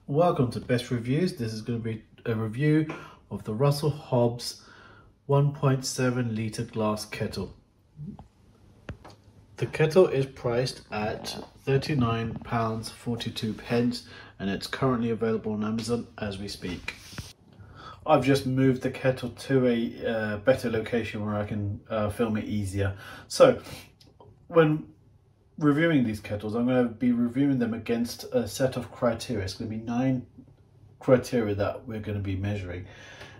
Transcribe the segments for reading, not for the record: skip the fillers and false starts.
Welcome to Best Reviews. This is going to be a review of the Russell Hobbs 1.7 litre glass kettle. The kettle is priced at £39.42 and it's currently available on Amazon as we speak. I've just moved the kettle to a better location where I can film it easier. So when reviewing these kettles, I'm going to be reviewing them against a set of criteria. It's going to be 9 criteria that we're going to be measuring.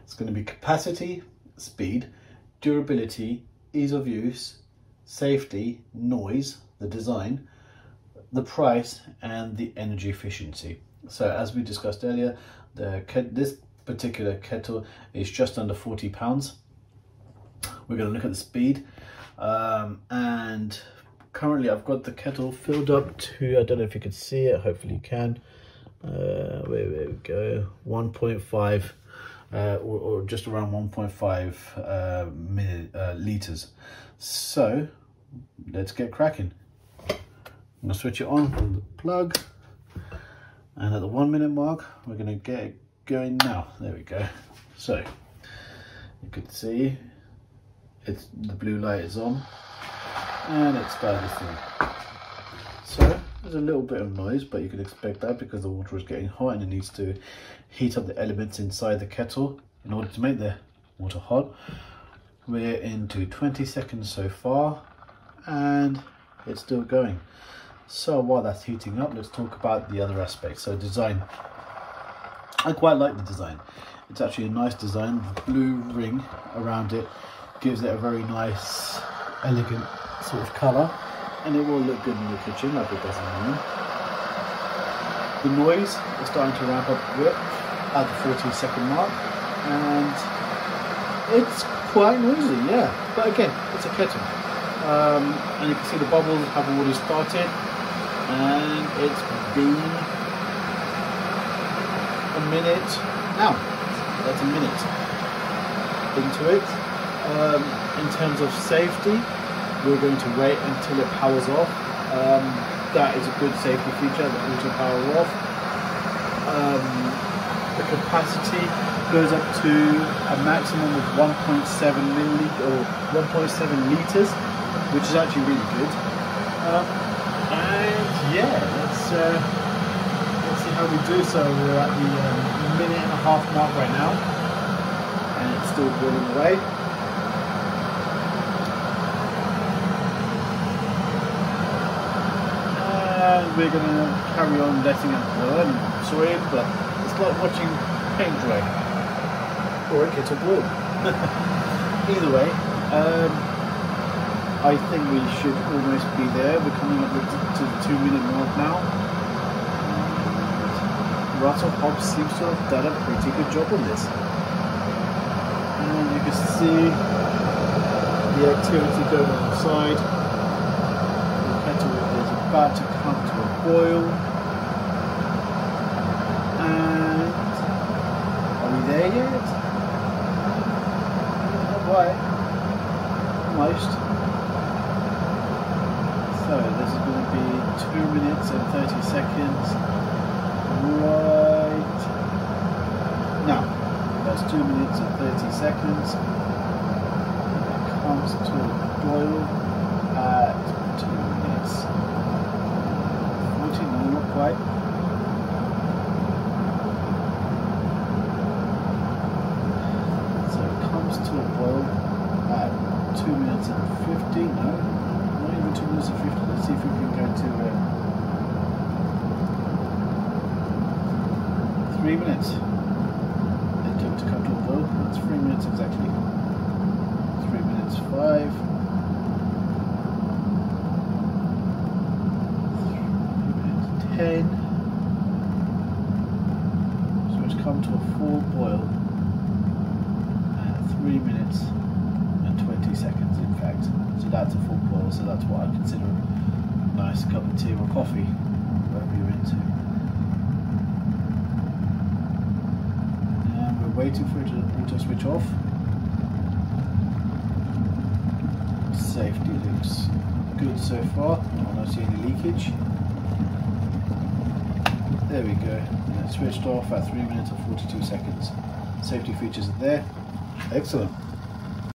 It's going to be capacity, speed, durability, ease of use, safety, noise, the design, the price, and the energy efficiency. So as we discussed earlier, this particular kettle is just under £40. We're going to look at the speed, and currently I've got the kettle filled up to, I don't know if you can see it, hopefully you can, there we go, 1.5 or just around 1.5 litres. So let's get cracking. I'm going to switch it on from the plug, and at the 1 minute mark we're going to get it going now. There we go. So you can see the blue light is on and it started through. So there's a little bit of noise, but you can expect that because the water is getting hot and it needs to heat up the elements inside the kettle in order to make the water hot. We're into 20 seconds so far and it's still going. So while that's heating up, let's talk about the other aspects. So design. I quite like the design. It's actually a nice design. The blue ring around it gives it a very nice, elegant sort of colour, and it will look good in the kitchen like it does in the room. The noise is starting to ramp up a bit at the 40-second mark, and it's quite noisy, yeah. But again, it's a kettle, and you can see the bubbles have already started, and it's been a minute now. That's a minute into it. In terms of safety, we're going to wait until it powers off. That is a good safety feature, the auto power off. The capacity goes up to a maximum of 1.7 litres, which is actually really good. And yeah, let's see how we do. So we're at the minute and a half mark right now, and it's still boiling away. And we're going to carry on letting it burn. Sorry, but it's like watching paint dry or a kettle boil. Either way, I think we should almost be there. We're coming up to the 2 minute mark now. Russell Hobbs seems to have done a pretty good job on this. And you can see the activity going on the side. The kettle is about to come to a boil. And are we there yet? Not quite. Almost. So this is going to be 2 minutes and 30 seconds. Right now, that's 2 minutes and 30 seconds. It comes to a boil at 2 minutes 40, no, not quite. So it comes to a boil at 2 minutes and 50, no, not even 2 minutes and 50. Let's see if we can go to 3 minutes. It took to come to a boil. That's 3 minutes exactly. 3 minutes 5. 3 minutes 10. So it's come to a full boil at 3 minutes and 20 seconds in fact. So that's a full boil, so that's what I consider a nice cup of tea or coffee, whatever you're into. Waiting for it to auto switch off. Safety looks good so far. I don't see any leakage. There we go. And it switched off at 3 minutes and 42 seconds. Safety features are there. Excellent.